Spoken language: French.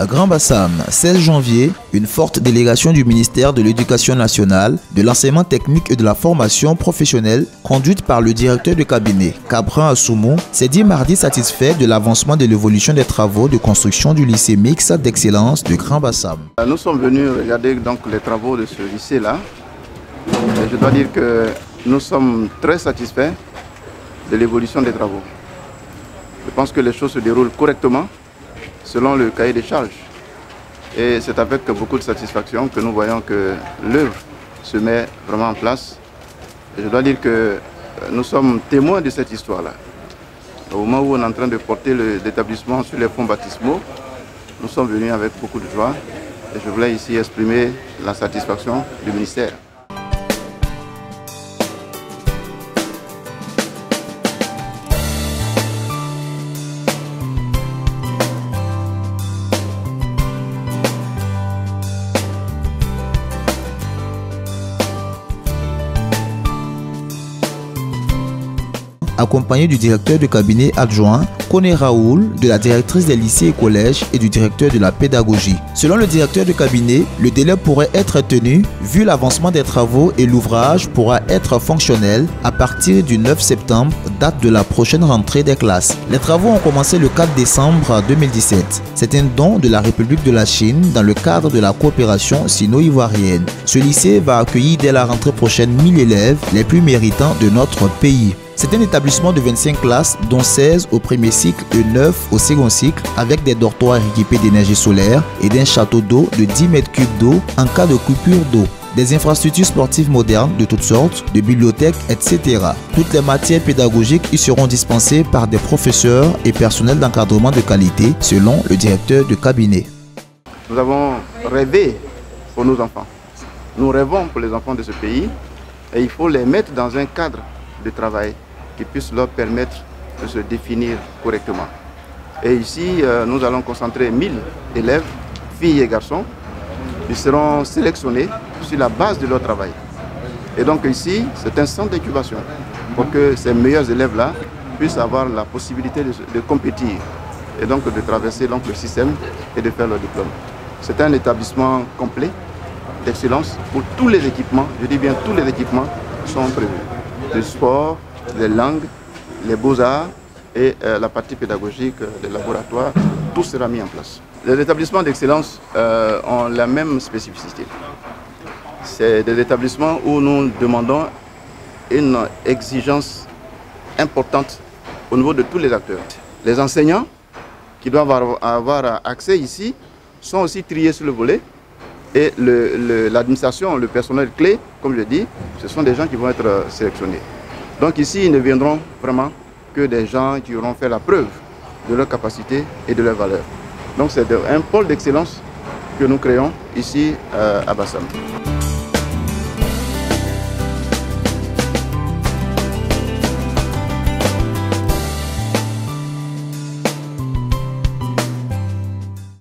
À Grand Bassam, 16 janvier, une forte délégation du ministère de l'Éducation nationale, de l'enseignement technique et de la formation professionnelle, conduite par le directeur de cabinet, Cabrin Assoumou, s'est dit mardi satisfait de l'avancement de l'évolution des travaux de construction du lycée mixte d'excellence de Grand Bassam. Nous sommes venus regarder donc les travaux de ce lycée-là. Je dois dire que nous sommes très satisfaits de l'évolution des travaux. Je pense que les choses se déroulent correctement selon le cahier des charges. Et c'est avec beaucoup de satisfaction que nous voyons que l'œuvre se met vraiment en place. Et je dois dire que nous sommes témoins de cette histoire-là. Au moment où on est en train de porter l'établissement sur les fonds baptismaux, nous sommes venus avec beaucoup de joie. Et je voulais ici exprimer la satisfaction du ministère. Accompagné du directeur de cabinet adjoint, Koné Raoul, de la directrice des lycées et collèges et du directeur de la pédagogie. Selon le directeur de cabinet, le délai pourrait être tenu vu l'avancement des travaux et l'ouvrage pourra être fonctionnel à partir du 9 septembre, date de la prochaine rentrée des classes. Les travaux ont commencé le 4 décembre 2017. C'est un don de la République de la Chine dans le cadre de la coopération sino-ivoirienne. Ce lycée va accueillir dès la rentrée prochaine 1000 élèves les plus méritants de notre pays. C'est un établissement de 25 classes, dont 16 au premier cycle et 9 au second cycle, avec des dortoirs équipés d'énergie solaire et d'un château d'eau de 10 mètres cubes d'eau en cas de coupure d'eau. Des infrastructures sportives modernes de toutes sortes, de bibliothèques, etc. Toutes les matières pédagogiques y seront dispensées par des professeurs et personnels d'encadrement de qualité, selon le directeur de cabinet. Nous avons rêvé pour nos enfants. Nous rêvons pour les enfants de ce pays et il faut les mettre dans un cadre de travail qui puisse leur permettre de se définir correctement. Et ici, nous allons concentrer 1000 élèves, filles et garçons. Ils seront sélectionnés sur la base de leur travail. Et donc ici, c'est un centre d'incubation pour que ces meilleurs élèves-là puissent avoir la possibilité de compétir et donc de traverser donc, le système et de faire leur diplôme. C'est un établissement complet d'excellence où tous les équipements, je dis bien tous les équipements, sont prévus. Le sport, les langues, les beaux-arts et la partie pédagogique, les laboratoires, tout sera mis en place. Les établissements d'excellence ont la même spécificité. C'est des établissements où nous demandons une exigence importante au niveau de tous les acteurs. Les enseignants qui doivent avoir accès ici sont aussi triés sur le volet. Et l'administration, le personnel clé, comme je dis, ce sont des gens qui vont être sélectionnés. Donc ici, ils ne viendront vraiment que des gens qui auront fait la preuve de leur capacité et de leur valeur. Donc c'est un pôle d'excellence que nous créons ici à Bassam.